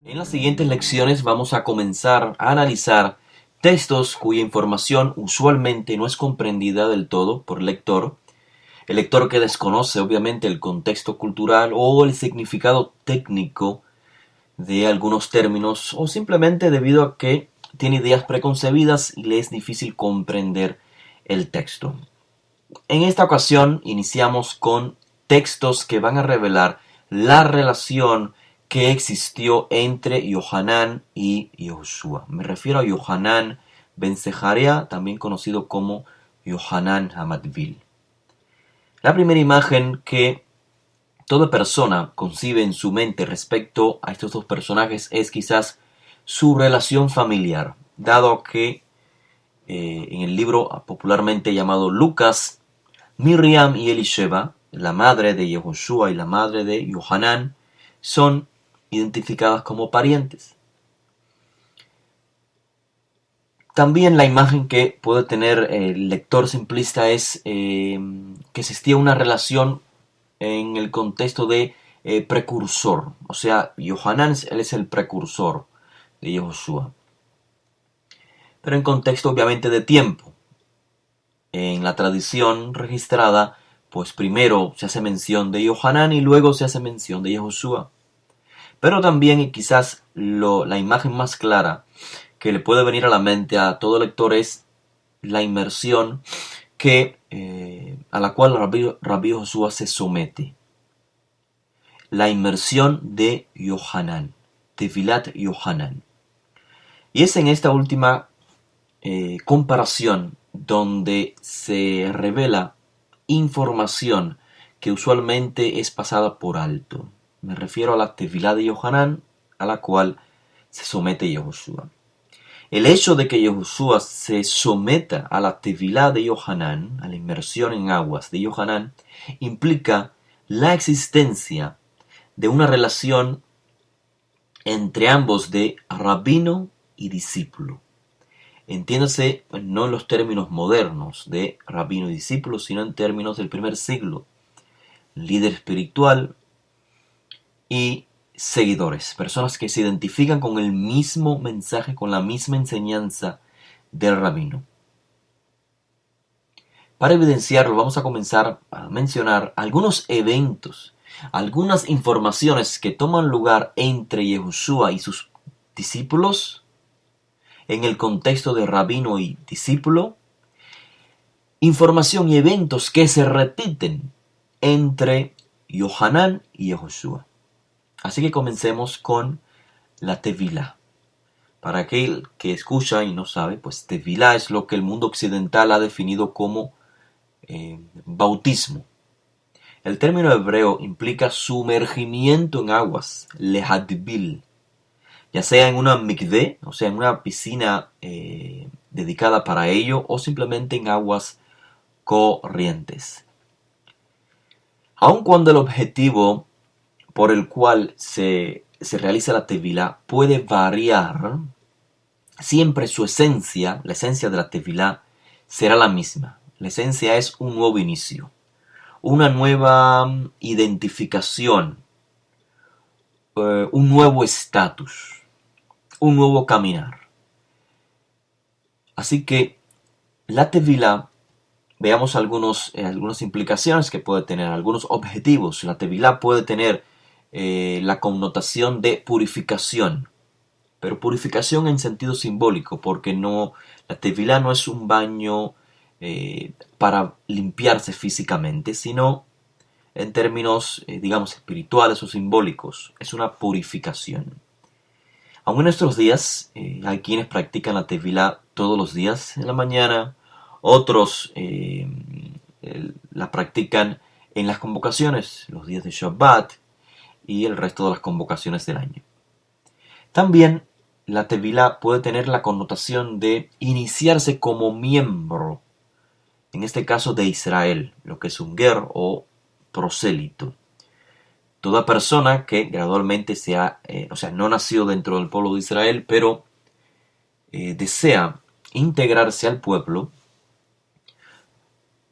En las siguientes lecciones vamos a comenzar a analizar textos cuya información usualmente no es comprendida del todo por el lector que desconoce obviamente el contexto cultural o el significado técnico de algunos términos o simplemente debido a que tiene ideas preconcebidas y le es difícil comprender el texto. En esta ocasión iniciamos con textos que van a revelar la relación que existió entre Yohanan y Yehoshua. Me refiero a Yohanan ben Zechariah, también conocido como Yohanan Hamadvil. La primera imagen que toda persona concibe en su mente respecto a estos dos personajes es quizás su relación familiar, dado que en el libro popularmente llamado Lucas, Miriam y Elisheba, la madre de Yehoshua y la madre de Yohanan, son identificadas como parientes. También la imagen que puede tener el lector simplista es que existía una relación en el contexto de precursor. O sea, Yohanan él es el precursor de Yehoshua. Pero en contexto obviamente de tiempo. En la tradición registrada, pues primero se hace mención de Yohanan y luego se hace mención de Yehoshua. Pero también, y quizás la imagen más clara que le puede venir a la mente a todo lector es la inmersión a la cual Rabbi Joshua se somete. La inmersión de Yohanan, Tefilat Yohanan. Y es en esta última comparación donde se revela información que usualmente es pasada por alto. Me refiero a la Tefilá de Yohanan, a la cual se somete Yehoshua. El hecho de que Yehoshua se someta a la Tefilá de Yohanan, a la inmersión en aguas de Yohanan, implica la existencia de una relación entre ambos de rabino y discípulo. Entiéndase no en los términos modernos de rabino y discípulo, sino en términos del primer siglo. Líder espiritual y seguidores, personas que se identifican con el mismo mensaje, con la misma enseñanza del rabino. Para evidenciarlo, vamos a comenzar a mencionar algunos eventos, algunas informaciones que toman lugar entre Yehoshua y sus discípulos en el contexto de rabino y discípulo, información y eventos que se repiten entre Yohanan y Yehoshua. Así que comencemos con la Tevilá. Para aquel que escucha y no sabe, pues Tevilá es lo que el mundo occidental ha definido como bautismo. El término hebreo implica sumergimiento en aguas, lehadbil, ya sea en una mikveh, o sea, en una piscina dedicada para ello, o simplemente en aguas corrientes. Aun cuando el objetivo por el cual se realiza la Tevilá puede variar, siempre su esencia, la esencia de la Tevilá, será la misma. La esencia es un nuevo inicio, una nueva identificación, un nuevo estatus, un nuevo caminar. Así que la Tevilá, veamos algunas implicaciones que puede tener, algunos objetivos. La Tevilá puede tener la connotación de purificación, pero purificación en sentido simbólico, porque la Tevilá no es un baño para limpiarse físicamente, sino en términos, digamos, espirituales o simbólicos, es una purificación. Aún en nuestros días hay quienes practican la Tevilá todos los días en la mañana, otros la practican en las convocaciones, los días de Shabbat y el resto de las convocaciones del año. También la Tevilá puede tener la connotación de iniciarse como miembro, en este caso de Israel, lo que es un ger o prosélito. Toda persona que gradualmente no nació dentro del pueblo de Israel, pero desea integrarse al pueblo,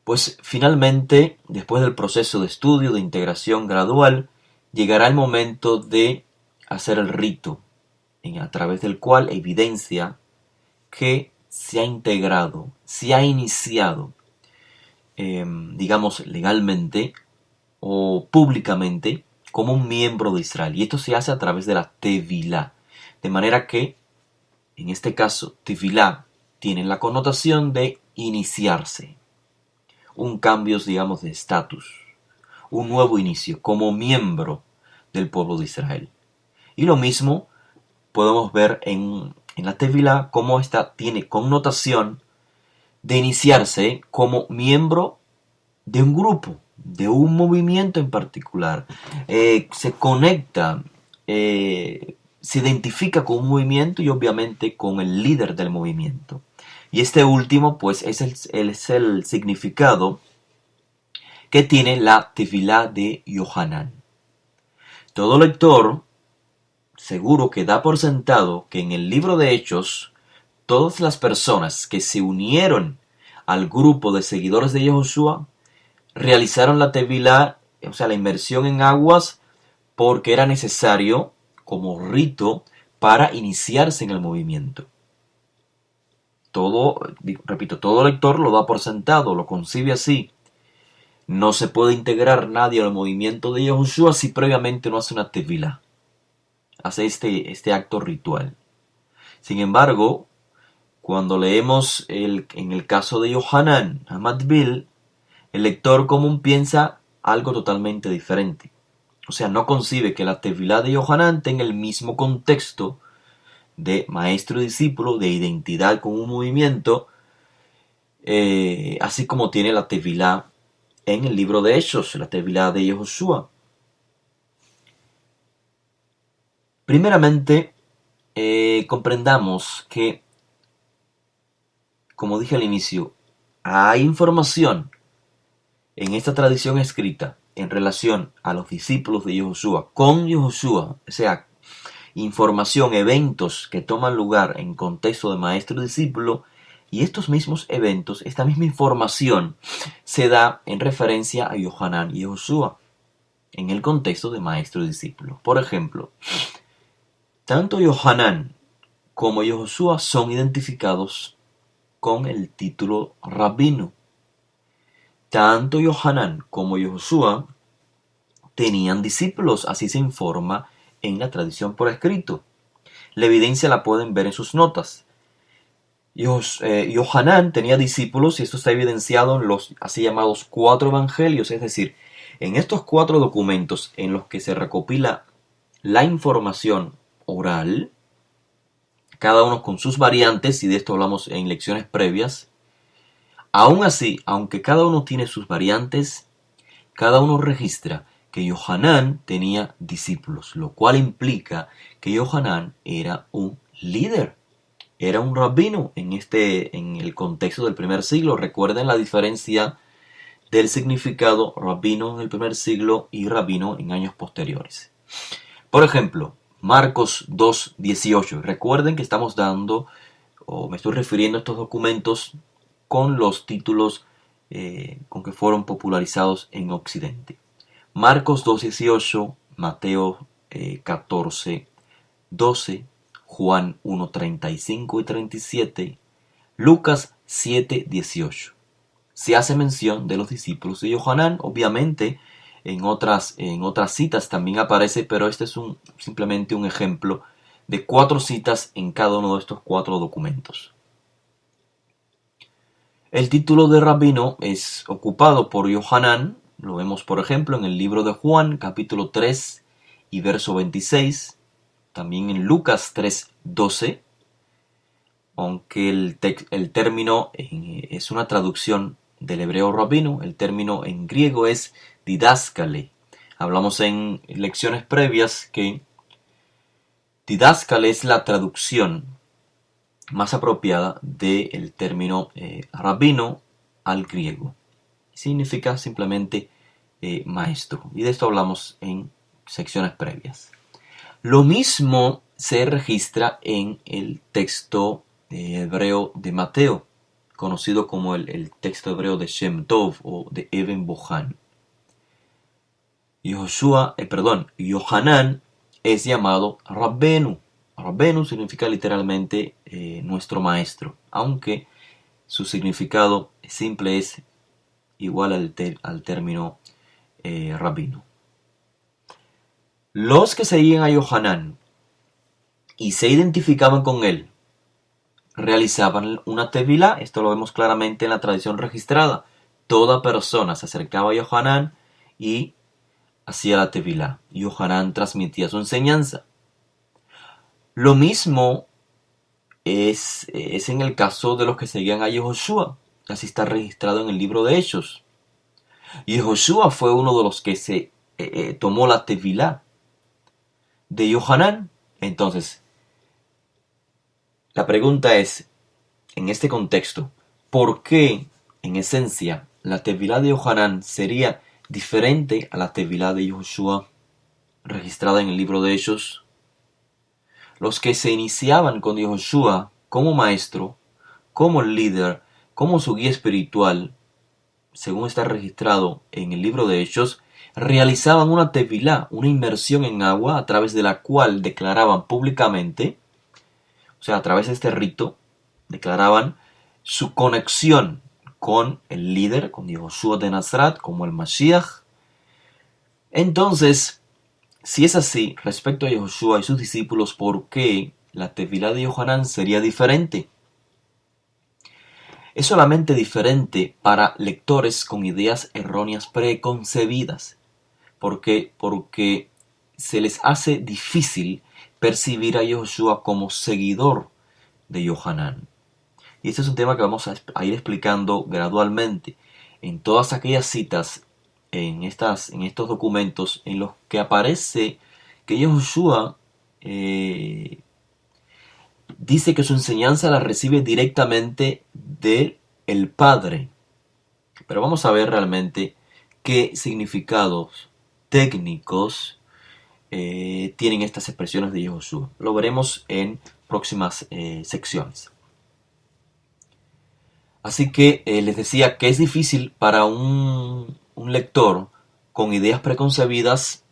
pues finalmente, después del proceso de estudio, de integración gradual, llegará el momento de hacer el rito, a través del cual evidencia que se ha integrado, se ha iniciado, digamos, legalmente o públicamente como un miembro de Israel. Y esto se hace a través de la Tevilá. De manera que, en este caso, Tevilá tiene la connotación de iniciarse. Un cambio, digamos, de estatus. Un nuevo inicio como miembro del pueblo de Israel. Y lo mismo podemos ver en la Tevilá cómo esta tiene connotación de iniciarse como miembro de un grupo, de un movimiento en particular. Se conecta, se identifica con un movimiento y obviamente con el líder del movimiento. Y este último, pues, es el significado que tiene la Tefilá de Yohanan. Todo lector seguro que da por sentado que en el libro de Hechos, todas las personas que se unieron al grupo de seguidores de Yahushua realizaron la tevilá, o sea, la inmersión en aguas, porque era necesario como rito para iniciarse en el movimiento. Todo lector lo da por sentado, lo concibe así. No se puede integrar nadie al movimiento de Yahushua si previamente no hace una tevilá, hace este acto ritual. Sin embargo, cuando leemos en el caso de Yohanan Hamadbil, el lector común piensa algo totalmente diferente. O sea, no concibe que la Tevilá de Yohanan tenga el mismo contexto de maestro y discípulo, de identidad con un movimiento, así como tiene la Tevilá en el libro de Hechos, la Tevilá de Yehoshua. Primeramente, comprendamos que, como dije al inicio, hay información en esta tradición escrita en relación a los discípulos de Yehoshua con Yehoshua, o sea, información, eventos que toman lugar en contexto de maestro y discípulo, y estos mismos eventos, esta misma información, se da en referencia a Yohanan y Yehoshua en el contexto de maestro y discípulo. Por ejemplo, tanto Yohanan como Yehoshua son identificados con el título rabino. Tanto Yohanan como Yehoshua tenían discípulos, así se informa en la tradición por escrito. La evidencia la pueden ver en sus notas. Yohanan tenía discípulos y esto está evidenciado en los así llamados 4 evangelios, es decir, en estos 4 documentos en los que se recopila la información oral, cada uno con sus variantes, y de esto hablamos en lecciones previas. Aún así, aunque cada uno tiene sus variantes, cada uno registra que Yohanan tenía discípulos, lo cual implica que Yohanan era un líder, era un rabino en el contexto del primer siglo. Recuerden la diferencia del significado rabino en el primer siglo y rabino en años posteriores. Por ejemplo, Marcos 2:18. Recuerden que estamos dando, o me estoy refiriendo a estos documentos con los títulos con que fueron popularizados en Occidente. Marcos 2:18, Mateo 14:12, Juan 1:35 y 37, Lucas 7:18. Se hace mención de los discípulos de Yohanan, obviamente en otras citas también aparece, pero este es simplemente un ejemplo de 4 citas en cada uno de estos 4 documentos. El título de rabino es ocupado por Yohanan, lo vemos por ejemplo en el libro de Juan, capítulo 3 y verso 26, también en Lucas 3:12, aunque el término es una traducción del hebreo rabino, el término en griego es didáskale. Hablamos en lecciones previas que didáskale es la traducción más apropiada del término rabino al griego. Significa simplemente maestro. Y de esto hablamos en secciones previas. Lo mismo se registra en el texto hebreo de Mateo, conocido como el texto hebreo de Shem Tov o de Eben Bohan. Yohanan es llamado Rabbenu. Rabbenu significa literalmente nuestro maestro, aunque su significado simple es igual al término rabino. Los que seguían a Yohanan y se identificaban con él realizaban una tevilá. Esto lo vemos claramente en la tradición registrada. Toda persona se acercaba a Yohanan y hacía la tevilá. Yohanan transmitía su enseñanza. Lo mismo es en el caso de los que seguían a Yehoshua. Así está registrado en el libro de Hechos. Yehoshua fue uno de los que se tomó la tevilá de Yohanan. Entonces, la pregunta es, en este contexto, ¿por qué, en esencia, la tevilá de Yohanan sería diferente a la tevilá de Yehoshua registrada en el libro de Hechos? Los que se iniciaban con Yehoshua como maestro, como líder, como su guía espiritual, según está registrado en el libro de Hechos, realizaban una tevilá, una inmersión en agua, a través de la cual declaraban públicamente, o sea, a través de este rito, declaraban su conexión con el líder, con Yehoshua de Nazaret, como el Mashiach. Entonces, si es así, respecto a Yehoshua y sus discípulos, ¿por qué la tevilá de Yohanan sería diferente? Es solamente diferente para lectores con ideas erróneas preconcebidas. ¿Por qué? Porque se les hace difícil percibir a Yehoshua como seguidor de Yohanan. Y este es un tema que vamos a ir explicando gradualmente en todas aquellas citas, en estos documentos en los que aparece que Yehoshua dice que su enseñanza la recibe directamente del Padre. Pero vamos a ver realmente qué significados técnicos tienen estas expresiones de Yehoshua. Lo veremos en próximas secciones. Así que les decía que es difícil para un lector con ideas preconcebidas,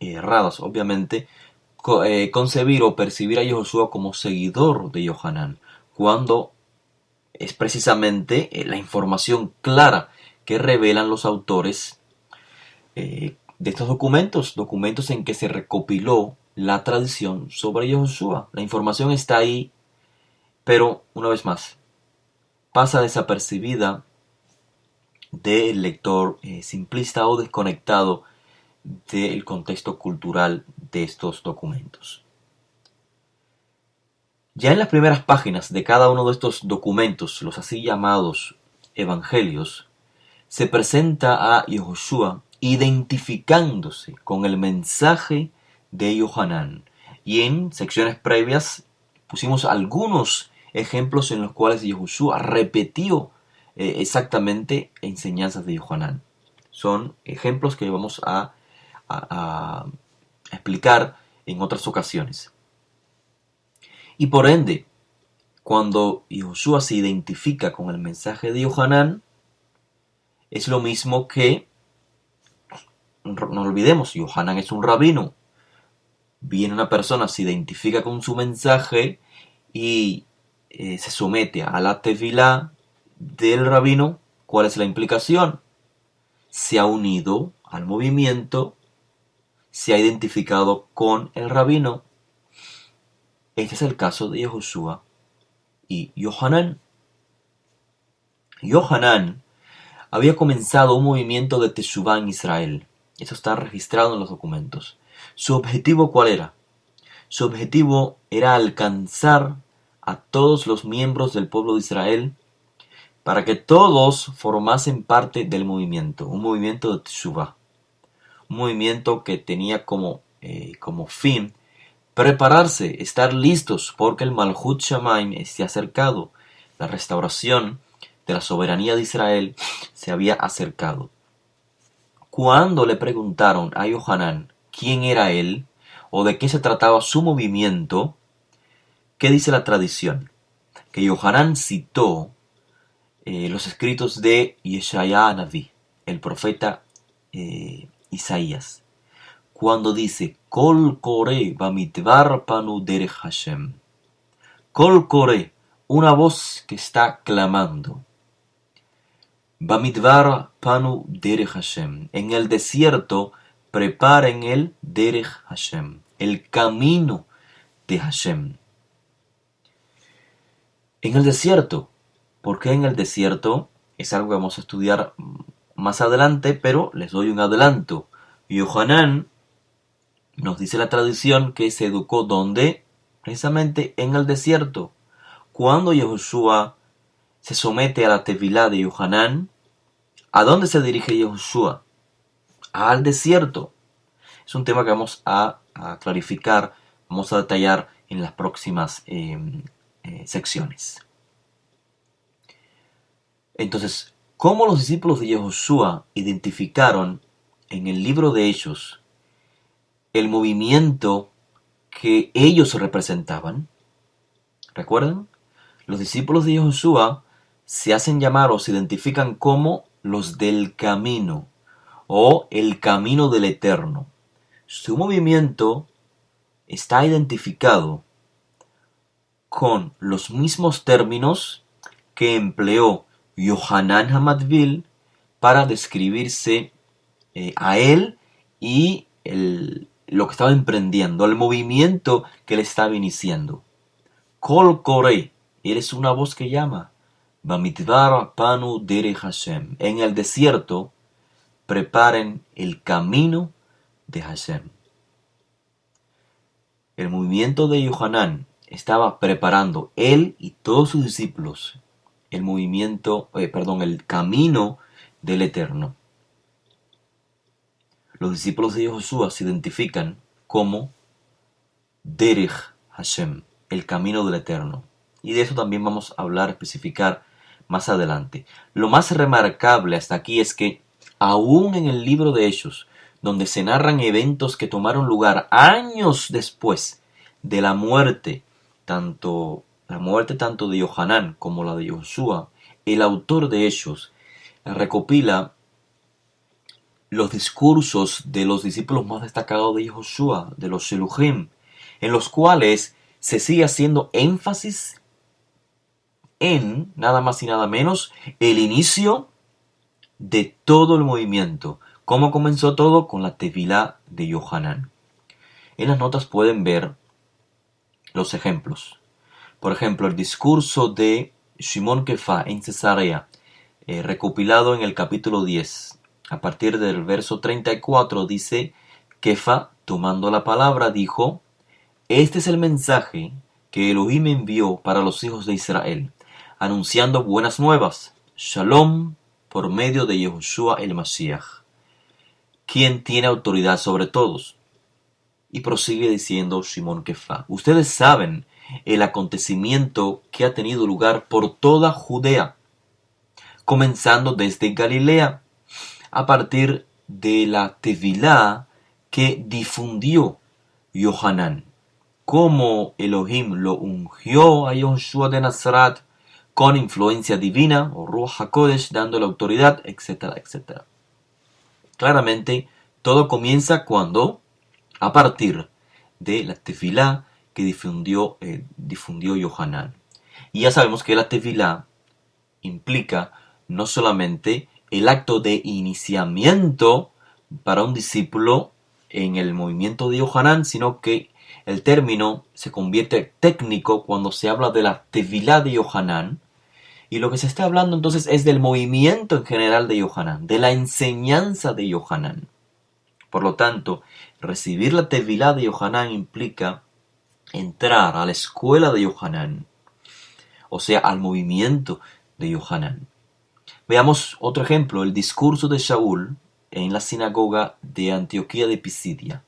erradas obviamente, concebir o percibir a Yehoshua como seguidor de Yohanan, cuando es precisamente la información clara que revelan los autores de estos documentos en que se recopiló la tradición sobre Yehoshua. La información está ahí, pero una vez más, pasa desapercibida del lector simplista o desconectado del contexto cultural de estos documentos. Ya en las primeras páginas de cada uno de estos documentos, los así llamados evangelios, se presenta a Yehoshua identificándose con el mensaje de Yohanan. Y en secciones previas pusimos algunos ejemplos en los cuales Yehoshua repitió exactamente enseñanzas de Yohanan. Son ejemplos que vamos a explicar en otras ocasiones. Y por ende, cuando Yehoshua se identifica con el mensaje de Yohanan, es lo mismo que, no olvidemos, Yohanan es un rabino. Viene una persona, se identifica con su mensaje y se somete a la tevilá del rabino. ¿Cuál es la implicación? Se ha unido al movimiento, se ha identificado con el rabino. Este es el caso de Yehoshua y Yohanan. Yohanan había comenzado un movimiento de Teshuvá en Israel. Eso está registrado en los documentos. ¿Su objetivo cuál era? Su objetivo era alcanzar a todos los miembros del pueblo de Israel para que todos formasen parte del movimiento, un movimiento de Teshuvá. Un movimiento que tenía como fin prepararse, estar listos, porque el Malhut Shamaim se ha acercado. La restauración de la soberanía de Israel se había acercado. Cuando le preguntaron a Yohanan quién era él o de qué se trataba su movimiento, ¿qué dice la tradición? Que Yohanan citó los escritos de Yeshaya Naví, el profeta Isaías, cuando dice Kol Kore Bamidbar Panu Derech Hashem. Kol Kore, una voz que está clamando. Bamidbar Panu Derech Hashem. En el desierto preparen el Derech Hashem, el camino de Hashem. En el desierto. ¿Por qué en el desierto? Es algo que vamos a estudiar más adelante, pero les doy un adelanto. Yohanan, nos dice la tradición, que se educó ¿dónde? Precisamente en el desierto. Cuando Yehoshua se somete a la tevilá de Yohanan, ¿a dónde se dirige Yehoshua? Al desierto. Es un tema que vamos a clarificar, vamos a detallar en las próximas secciones. Entonces, ¿cómo los discípulos de Yehoshua identificaron en el libro de Hechos el movimiento que ellos representaban? ¿Recuerdan? Los discípulos de Yehoshua se hacen llamar o se identifican como los del camino o el camino del Eterno. Su movimiento está identificado con los mismos términos que empleó Yohanan Hamadvil para describirse a él y lo que estaba emprendiendo, el movimiento que él estaba iniciando. Kol Koreh, eres una voz que llama. Bamidbar Panu Derech Hashem. En el desierto preparen el camino de Hashem. El movimiento de Yohanan estaba preparando él y todos sus discípulos el camino del Eterno. Los discípulos de Yehoshua se identifican como Derech Hashem, el camino del Eterno. Y de eso también vamos a hablar, especificar más adelante. Lo más remarcable hasta aquí es que aún en el libro de Hechos, donde se narran eventos que tomaron lugar años después de la muerte tanto de Yohanan como la de Yehoshua, el autor de Hechos recopila los discursos de los discípulos más destacados de Yehoshua, de los Sheluchim, en los cuales se sigue haciendo énfasis en, nada más y nada menos, el inicio de todo el movimiento. ¿Cómo comenzó todo? Con la tevilá de Yohanan. En las notas pueden ver los ejemplos. Por ejemplo, el discurso de Shimon Kefa en Cesarea, recopilado en el capítulo 10. A partir del verso 34 dice, Kefa, tomando la palabra, dijo, este es el mensaje que Elohim envió para los hijos de Israel, anunciando buenas nuevas, Shalom, por medio de Yehoshua el Mashiach, quien tiene autoridad sobre todos. Y prosigue diciendo Shimon Kefa, ustedes saben el acontecimiento que ha tenido lugar por toda Judea, comenzando desde Galilea, a partir de la tevilá que difundió Yohanan, cómo Elohim lo ungió a Yehoshua de Nazaret con influencia divina, o Ruach HaKodesh, dándole autoridad, etcétera, etcétera. Claramente, todo comienza a partir de la tefilá que difundió Yohanan. Y ya sabemos que la tefilá implica no solamente el acto de iniciamiento para un discípulo en el movimiento de Yohanan, sino que el término se convierte técnico cuando se habla de la tevilá de Yohanan, y lo que se está hablando entonces es del movimiento en general de Yohanan, de la enseñanza de Yohanan. Por lo tanto, recibir la tevilá de Yohanan implica entrar a la escuela de Yohanan, o sea, al movimiento de Yohanan. Veamos otro ejemplo, el discurso de Shaul en la sinagoga de Antioquía de Pisidia,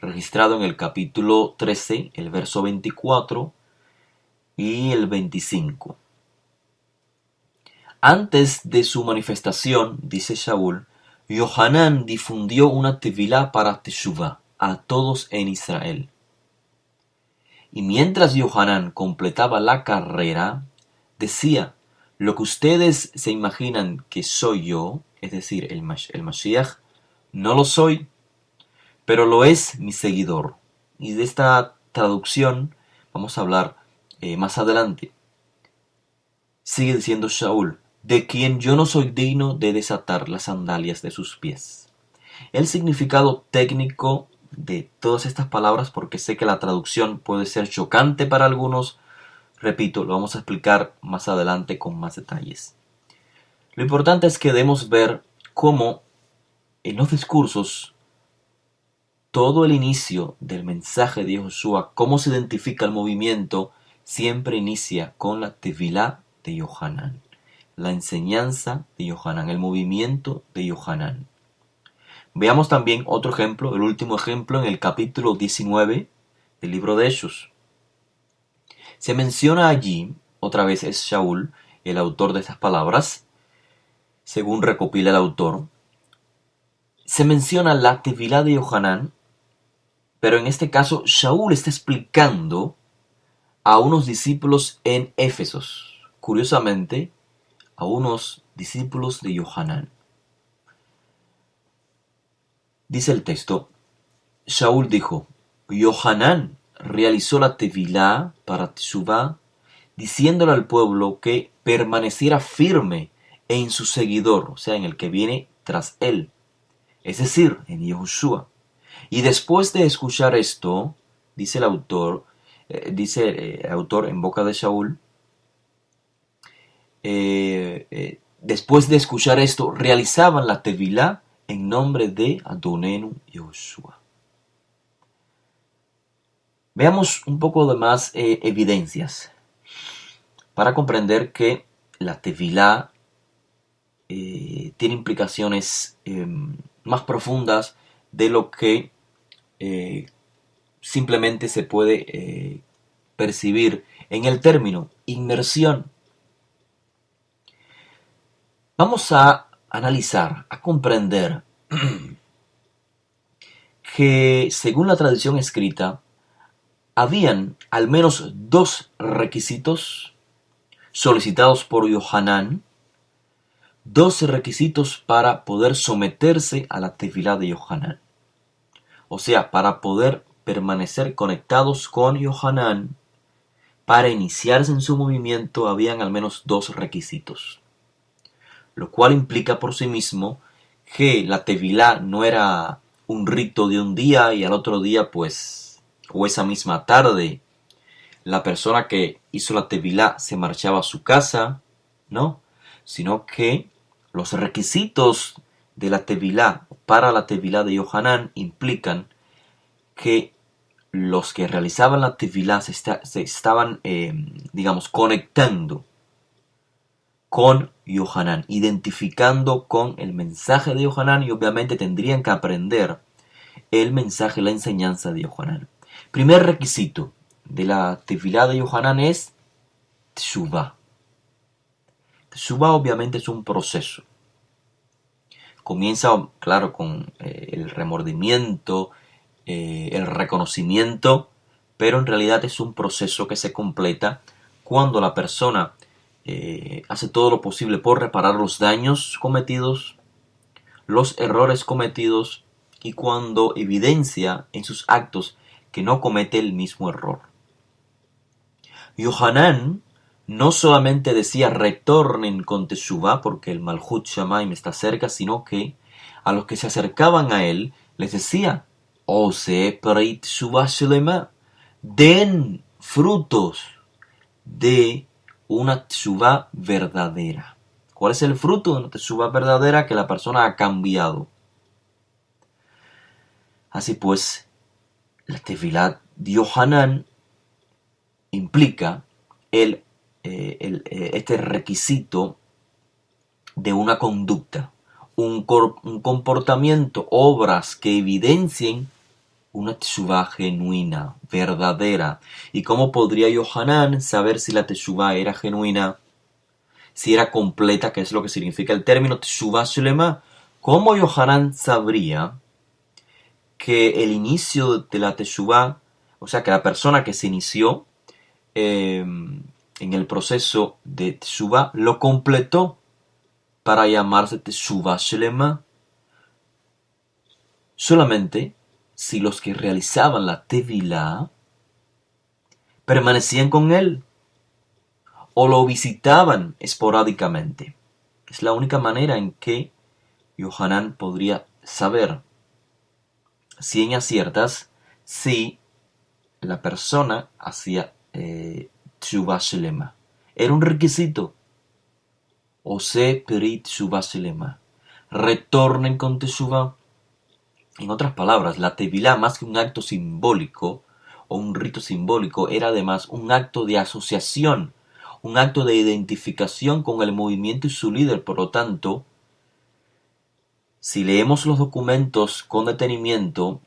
registrado en el capítulo 13, el verso 24 y el 25. Antes de su manifestación, dice Shaul, Yohanan difundió una tevilá para Teshuvá, a todos en Israel. Y mientras Yohanan completaba la carrera, decía, lo que ustedes se imaginan que soy yo, es decir, el Mashiach, no lo soy, pero lo es mi seguidor. Y de esta traducción vamos a hablar más adelante. Sigue diciendo Shaul, de quien yo no soy digno de desatar las sandalias de sus pies. El significado técnico de todas estas palabras, porque sé que la traducción puede ser chocante para algunos, repito, lo vamos a explicar más adelante con más detalles. Lo importante es que debemos ver cómo en los discursos todo el inicio del mensaje de Yahushua, cómo se identifica el movimiento, siempre inicia con la Tevilá de Yohanan, la enseñanza de Yohanan, el movimiento de Yohanan. Veamos también otro ejemplo, el último ejemplo en el capítulo 19 del libro de Hechos. Se menciona allí, otra vez es Shaul, el autor de estas palabras, según recopila el autor, se menciona la Tevilá de Yohanan, pero en este caso Shaul está explicando a unos discípulos en Éfesos, curiosamente, a unos discípulos de Yohanan. Dice el texto, Shaul dijo, Yohanan realizó la Tevilá para Teshuvá, diciéndole al pueblo que permaneciera firme en su seguidor, o sea, en el que viene tras él, es decir, en Yahushua. Y después de escuchar esto, dice el autor en boca de Shaul, después de escuchar esto, realizaban la Tevilá en nombre de Adonenu Yahushua. Veamos un poco de más evidencias para comprender que la Tevilá tiene implicaciones más profundas de lo que simplemente se puede percibir en el término inmersión. Vamos a analizar, a comprender que según la tradición escrita, habían al menos dos requisitos solicitados por Yohanan, 12 requisitos para poder someterse a la Tevilá de Yohanan. O sea, para poder permanecer conectados con Yohanan, para iniciarse en su movimiento, habían al menos dos requisitos. Lo cual implica por sí mismo que la Tevilá no era un rito de un día y al otro día, pues, o esa misma tarde, la persona que hizo la Tevilá se marchaba a su casa, ¿no? Sino que los requisitos de la Tevilá para la Tevilá de Yohanan implican que los que realizaban la Tevilá se estaban, conectando con Yohanan, identificando con el mensaje de Yohanan y obviamente tendrían que aprender el mensaje, la enseñanza de Yohanan. Primer requisito de la Tevilá de Yohanan es Teshuvá. Teshuvá obviamente es un proceso. Comienza, claro, con el remordimiento, el reconocimiento, pero en realidad es un proceso que se completa cuando la persona hace todo lo posible por reparar los daños cometidos, los errores cometidos y cuando evidencia en sus actos que no comete el mismo error. Yohanan no solamente decía retornen con Teshuvá porque el Malhut Shamaim está cerca, sino que a los que se acercaban a él les decía Ose Preit Teshuvá Shelema, den frutos de una Teshuvá verdadera. ¿Cuál es el fruto de una Teshuvá verdadera? Que la persona ha cambiado. Así pues, la Tevilá de Yohanan implica este requisito de una conducta, un comportamiento, obras que evidencien una teshuvá genuina, verdadera. ¿Y cómo podría Yohanan saber si la teshuvá era genuina, si era completa, que es lo que significa el término teshuvá shelema? ¿Cómo Yohanan sabría que el inicio de la Teshuvá, o sea, que la persona que se inició en el proceso de Teshuvá lo completó para llamarse Teshuvá Shelema. Solamente si los que realizaban la Tevilá permanecían con él o lo visitaban esporádicamente. Es la única manera en que Yohanan podría saber si en aciertas si la persona hacía Teshuvá Shelema. Era un requisito. Ose Peri Teshuvá Shelema. Retornen con Teshuvá. En otras palabras, la Tevilá, más que un acto simbólico o un rito simbólico, era además un acto de asociación, un acto de identificación con el movimiento y su líder. Por lo tanto, si leemos los documentos con detenimiento,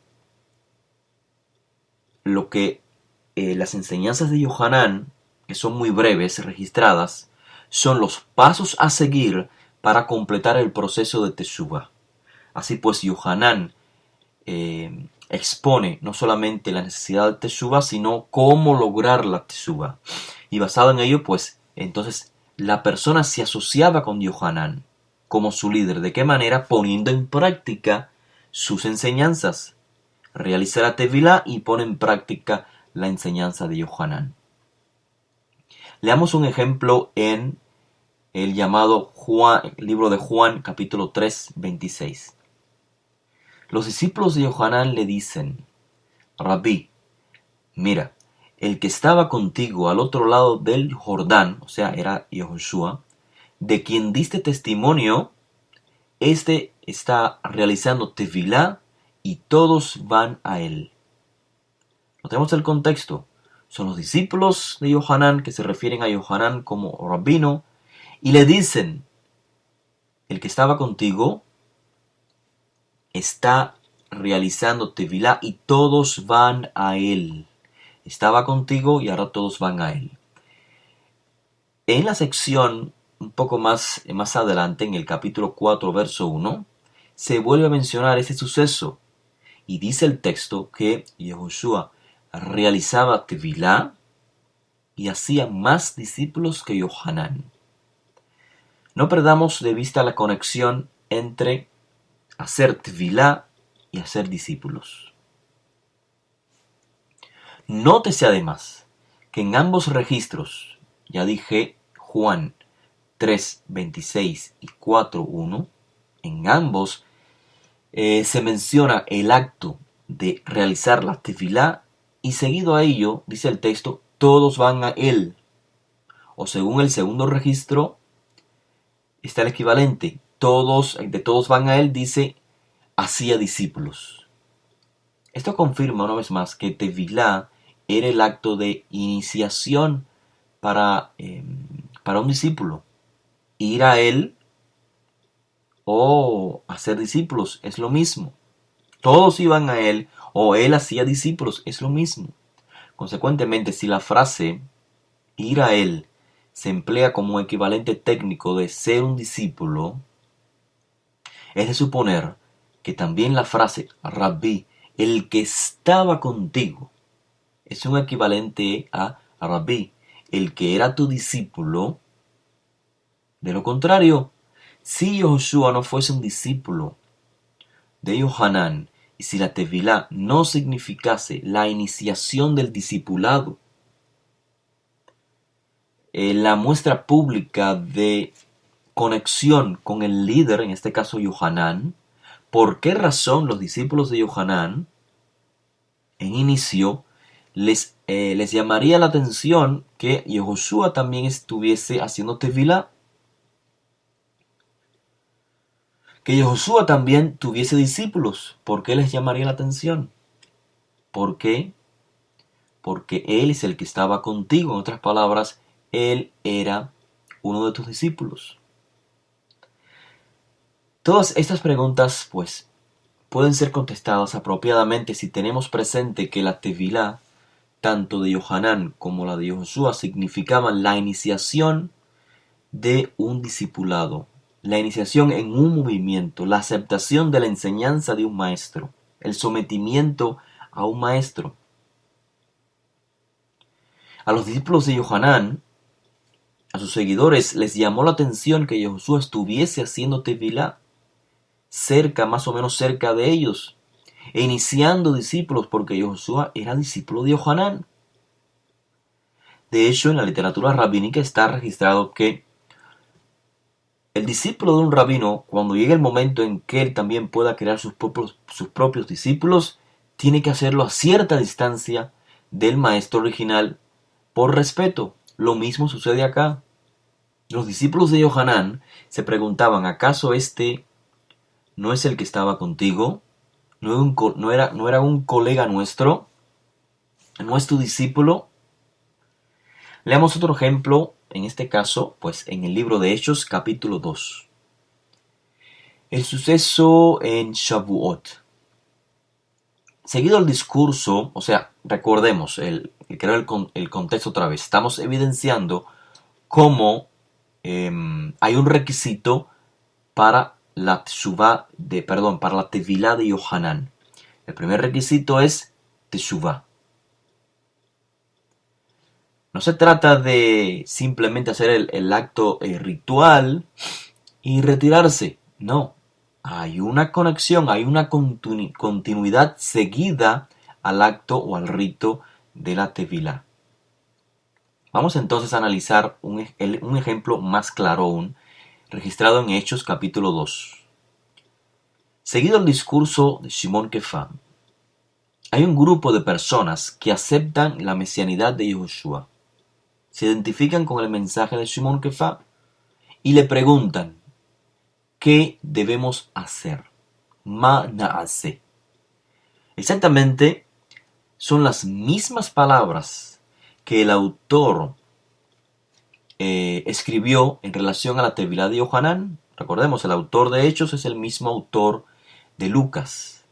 lo que las enseñanzas de Yohanan, que son muy breves, registradas, son los pasos a seguir para completar el proceso de Teshuvá. Así pues, Yohanan expone no solamente la necesidad de Teshuvá, sino cómo lograr la Teshuvá. Y basado en ello, pues, entonces la persona se asociaba con Yohanan como su líder. ¿De qué manera? Poniendo en práctica sus enseñanzas. Realiza la Tevilá y pone en práctica la enseñanza de Yohanan. Leamos un ejemplo en el llamado libro de Juan, capítulo 3, 26. Los discípulos de Yohanan le dicen: Rabí, mira, el que estaba contigo al otro lado del Jordán, o sea, era Yehoshua, de quien diste testimonio, este está realizando Tevilá y todos van a él. Notemos el contexto. Son los discípulos de Yohanan que se refieren a Yohanan como rabino y le dicen: el que estaba contigo está realizando Tevilá y todos van a él. Estaba contigo y ahora todos van a él. En la sección un poco más adelante, en el capítulo 4, verso 1, se vuelve a mencionar ese suceso. Y dice el texto que Yehoshua realizaba Tevilá y hacía más discípulos que Yohanan. No perdamos de vista la conexión entre hacer Tevilá y hacer discípulos. Nótese además que en ambos registros, ya dije Juan 3:26 y 4:1, en ambos se menciona el acto de realizar la Tevilá y seguido a ello, dice el texto, todos van a él. O según el segundo registro, está el equivalente. De todos van a él, dice, hacía discípulos. Esto confirma una vez más que Tevilá era el acto de iniciación para un discípulo. Ir a él o hacer discípulos es lo mismo. Todos iban a él o él hacía discípulos, es lo mismo. Consecuentemente, si la frase ir a él se emplea como equivalente técnico de ser un discípulo, es de suponer que también la frase Rabí, el que estaba contigo, es un equivalente a Rabí, el que era tu discípulo. De lo contrario, si Yehoshua no fuese un discípulo de Yohanan, y si la Tevilá no significase la iniciación del discipulado, la muestra pública de conexión con el líder, en este caso Yohanan, ¿por qué razón los discípulos de Yohanan en inicio les llamaría la atención que Yehoshua también estuviese haciendo Tevilá? Que Yehoshua también tuviese discípulos, ¿por qué les llamaría la atención? ¿Por qué? Porque él es el que estaba contigo. En otras palabras, él era uno de tus discípulos. Todas estas preguntas, pues, pueden ser contestadas apropiadamente si tenemos presente que la Tevilá, tanto de Yohanan como la de Yehoshua, significaban la iniciación de un discipulado, la iniciación en un movimiento, la aceptación de la enseñanza de un maestro. el sometimiento a un maestro. A los discípulos de Yohanan, a sus seguidores, les llamó la atención que Yahushua estuviese haciendo tevilá cerca, más o menos cerca de ellos, e iniciando discípulos, porque Yahushua era discípulo de Yohanan. De hecho, en la literatura rabínica está registrado que el discípulo de un rabino, cuando llegue el momento en que él también pueda crear sus propios discípulos, tiene que hacerlo a cierta distancia del maestro original por respeto. Lo mismo sucede acá. Los discípulos de Yohanan se preguntaban, ¿acaso este no es el que estaba contigo? ¿No era un colega nuestro? ¿No es tu discípulo? Leamos otro ejemplo, en este caso, pues en el libro de Hechos, capítulo 2. El suceso en Shavuot. Seguido el discurso, o sea, recordemos, el contexto otra vez, estamos evidenciando cómo hay un requisito para la para la tevilá de Yohanan. El primer requisito es teshuvá. No se trata de simplemente hacer el acto ritual y retirarse. No. Hay una conexión, hay una continuidad seguida al acto o al rito de la tevilá. Vamos entonces a analizar un ejemplo más claro aún, registrado en Hechos capítulo 2. Seguido el discurso de Shimon Kefá, hay un grupo de personas que aceptan la mesianidad de Yahushua. Se identifican con el mensaje de Shimon Kefá y le preguntan, ¿qué debemos hacer? Ma na'ase. Exactamente, son las mismas palabras que el autor escribió en relación a la tevilá de Yohanan. Recordemos, el autor de Hechos es el mismo autor de Lucas.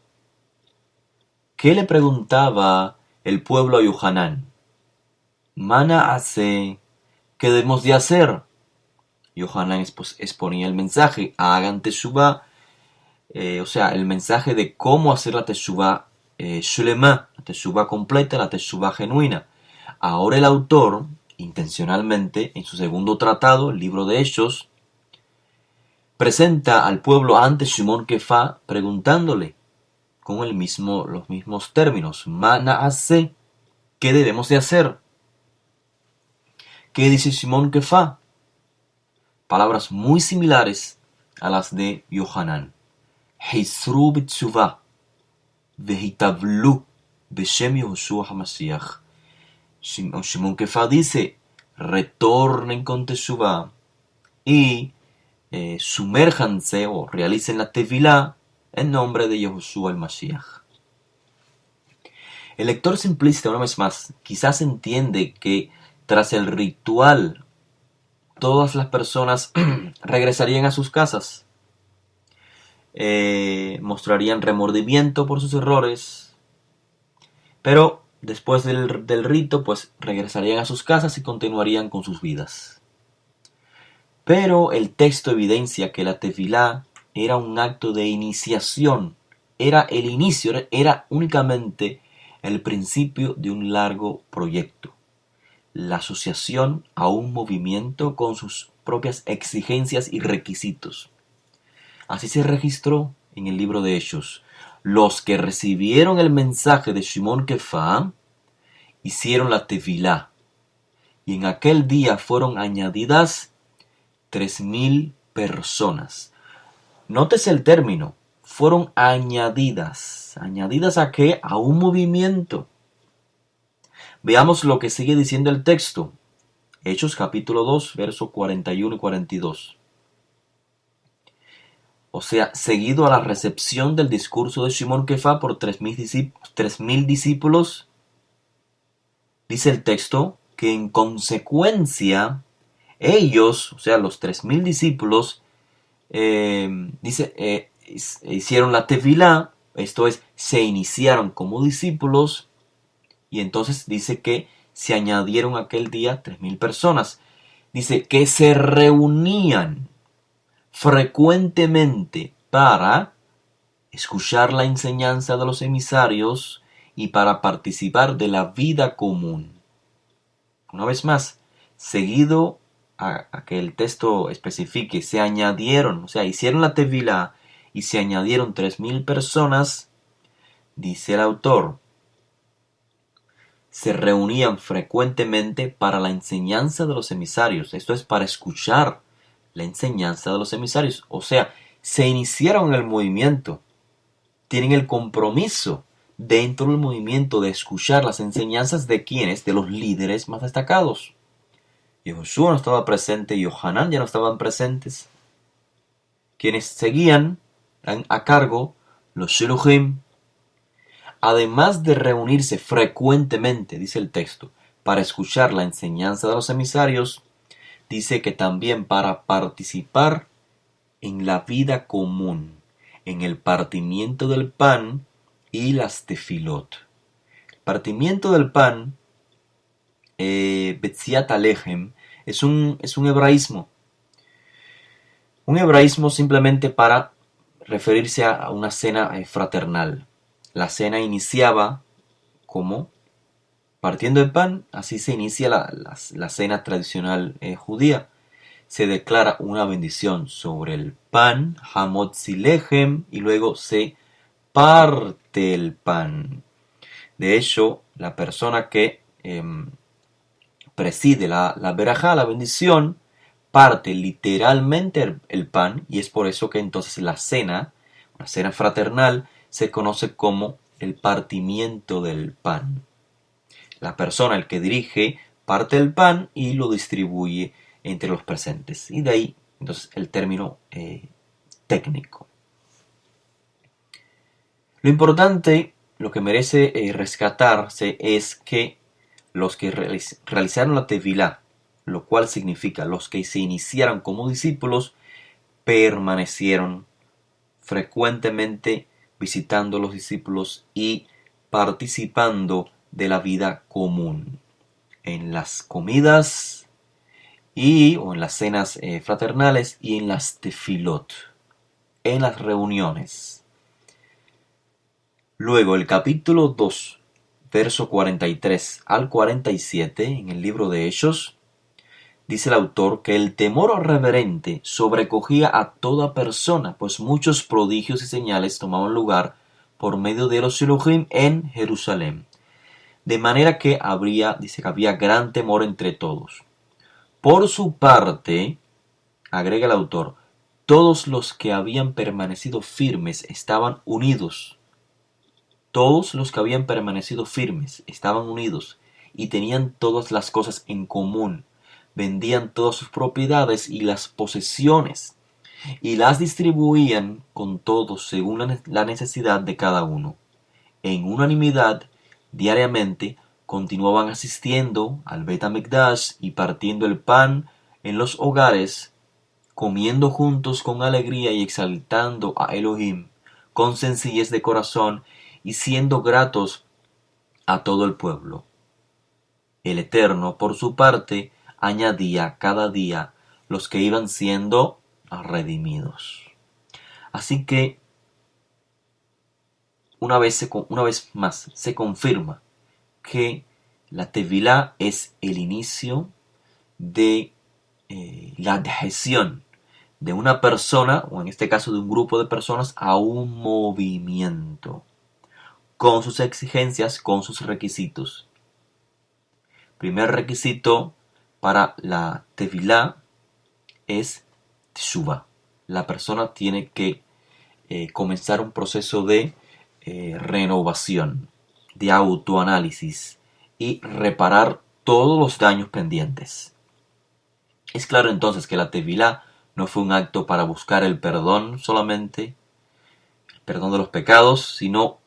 ¿Qué le preguntaba el pueblo a Yohanan? Mana hace, ¿qué debemos de hacer? Yohanan exponía el mensaje, hagan teshuvá, o sea, el mensaje de cómo hacer la teshuvá shulema, la teshuvá completa, la teshuvá genuina. Ahora el autor, intencionalmente, en su segundo tratado, el libro de Hechos, presenta al pueblo ante Shimon Kefá preguntándole con los mismos términos, Mana hace, ¿qué debemos de hacer? ¿Qué dice Shimon Kefá? Palabras muy similares a las de Yohanan. Hisru b'tshuvah vehitavlu b'shem Yehoshua HaMashiach. Shimon Kefá dice, retornen con teshuvah y sumérjanse o realicen la tevilá en nombre de Yehoshua el Mashiach. El lector simplista, una vez más, quizás entiende que tras el ritual todas las personas regresarían a sus casas, mostrarían remordimiento por sus errores, pero después del rito, pues regresarían a sus casas y continuarían con sus vidas. Pero el texto evidencia que la tefilá era un acto de iniciación, era el inicio, era únicamente el principio de un largo proyecto. La asociación a un movimiento con sus propias exigencias y requisitos. Así se registró en el libro de Hechos. Los que recibieron el mensaje de Shimon Kefá hicieron la tefilá, y en aquel día fueron añadidas 3,000 personas. Nótese el término, fueron añadidas. ¿Añadidas a qué? A un movimiento. Veamos lo que sigue diciendo el texto. Hechos capítulo 2, versos 41 y 42. O sea, seguido a la recepción del discurso de Shimon Kefá por 3,000 discípulos, dice el texto que en consecuencia ellos, o sea, los 3,000 discípulos, hicieron la tefilá, esto es, se iniciaron como discípulos, y entonces dice que se añadieron aquel día 3,000 personas. Dice que se reunían frecuentemente para escuchar la enseñanza de los emisarios y para participar de la vida común. Una vez más, seguido a que el texto especifique, se añadieron, o sea, hicieron la tevilá y se añadieron 3.000 personas, dice el autor, se reunían frecuentemente para la enseñanza de los emisarios. Esto es para escuchar la enseñanza de los emisarios. O sea, se iniciaron en el movimiento. Tienen el compromiso dentro del movimiento de escuchar las enseñanzas de quienes, de los líderes más destacados. Yehoshua no estaba presente, y Yohanan ya no estaban presentes. Quienes seguían a cargo, los Shiluchim, además de reunirse frecuentemente, dice el texto, para escuchar la enseñanza de los emisarios, dice que también para participar en la vida común, en el partimiento del pan y las tefilot. El partimiento del pan, Betziat Alejem, es un hebraísmo. Un hebraísmo simplemente para referirse a una cena fraternal. La cena iniciaba como partiendo el pan, así se inicia la cena tradicional judía. Se declara una bendición sobre el pan, hamotzi lejem, y luego se parte el pan. De hecho, la persona que preside la berajá, la bendición, parte literalmente el pan, y es por eso que entonces la cena fraternal, se conoce como el partimiento del pan. La persona, el que dirige, parte el pan y lo distribuye entre los presentes. Y de ahí, entonces, el término técnico. Lo importante, lo que merece rescatarse es que los que realizaron la tevilá, lo cual significa los que se iniciaron como discípulos, permanecieron frecuentemente visitando a los discípulos y participando de la vida común en las comidas o en las cenas fraternales y en las tefilot, en las reuniones. Luego el capítulo 2, verso 43 al 47 en el libro de Hechos, dice el autor que el temor reverente sobrecogía a toda persona, pues muchos prodigios y señales tomaban lugar por medio de los Shiluchim en Jerusalén. De manera que dice que había gran temor entre todos. Por su parte, agrega el autor, todos los que habían permanecido firmes estaban unidos. Todos los que habían permanecido firmes estaban unidos y tenían todas las cosas en común. Vendían todas sus propiedades y las posesiones y las distribuían con todos según la necesidad de cada uno. En unanimidad, diariamente, continuaban asistiendo al Bet HaMikdash y partiendo el pan en los hogares, comiendo juntos con alegría y exaltando a Elohim con sencillez de corazón y siendo gratos a todo el pueblo. El Eterno, por su parte, añadía cada día los que iban siendo redimidos. Así que una vez más se confirma que la tevilá es el inicio de la adhesión de una persona, o en este caso de un grupo de personas, a un movimiento, con sus exigencias, con sus requisitos. Primer requisito para la tevilá es teshuvá. La persona tiene que comenzar un proceso de renovación, de autoanálisis y reparar todos los daños pendientes. Es claro entonces que la tevilá no fue un acto para buscar el perdón solamente, el perdón de los pecados, sino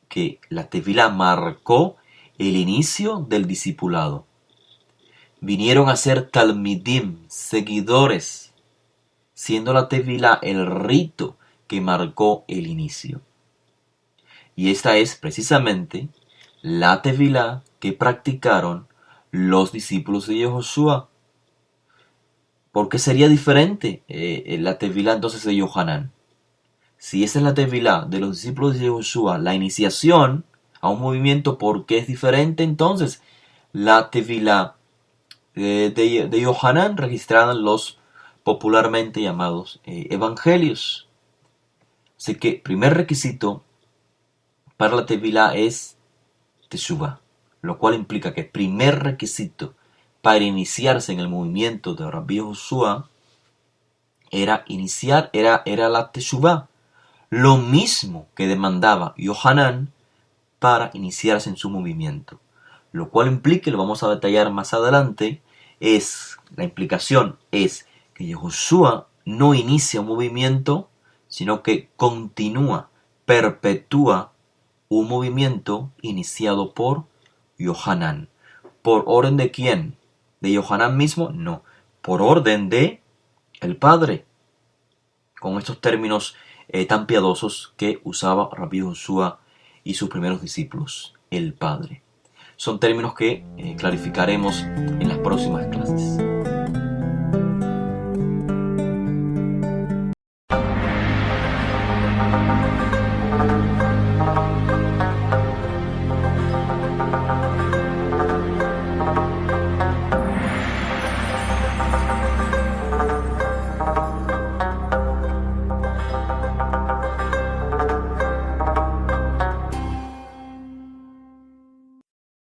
que la tevilá marcó el inicio del discipulado. Vinieron a ser talmidim, seguidores, siendo la tevilá el rito que marcó el inicio. Y esta es precisamente la tevilá que practicaron los discípulos de Yehoshua. ¿Por qué sería diferente la tevilá entonces de Yohanan? Si esa es la tevilá de los discípulos de Yoshua, la iniciación a un movimiento, ¿por qué es diferente entonces la tevilá de Yohanan registrada en los popularmente llamados evangelios? Así que primer requisito para la tevilá es Teshuvah, lo cual implica que el primer requisito para iniciarse en el movimiento de Rabbi Joshua era la Teshuvah, lo mismo que demandaba Yohanan para iniciarse en su movimiento, lo cual implica, y lo vamos a detallar más adelante, la implicación es que Joshua no inicia un movimiento, sino que continúa, perpetúa un movimiento iniciado por Yohanan. ¿Por orden de quién? ¿De Yohanan mismo? No, por orden de el Padre, con estos términos tan piadosos que usaba Rabbi Joshua y sus primeros discípulos, el Padre. Son términos que clarificaremos en las próximas clases.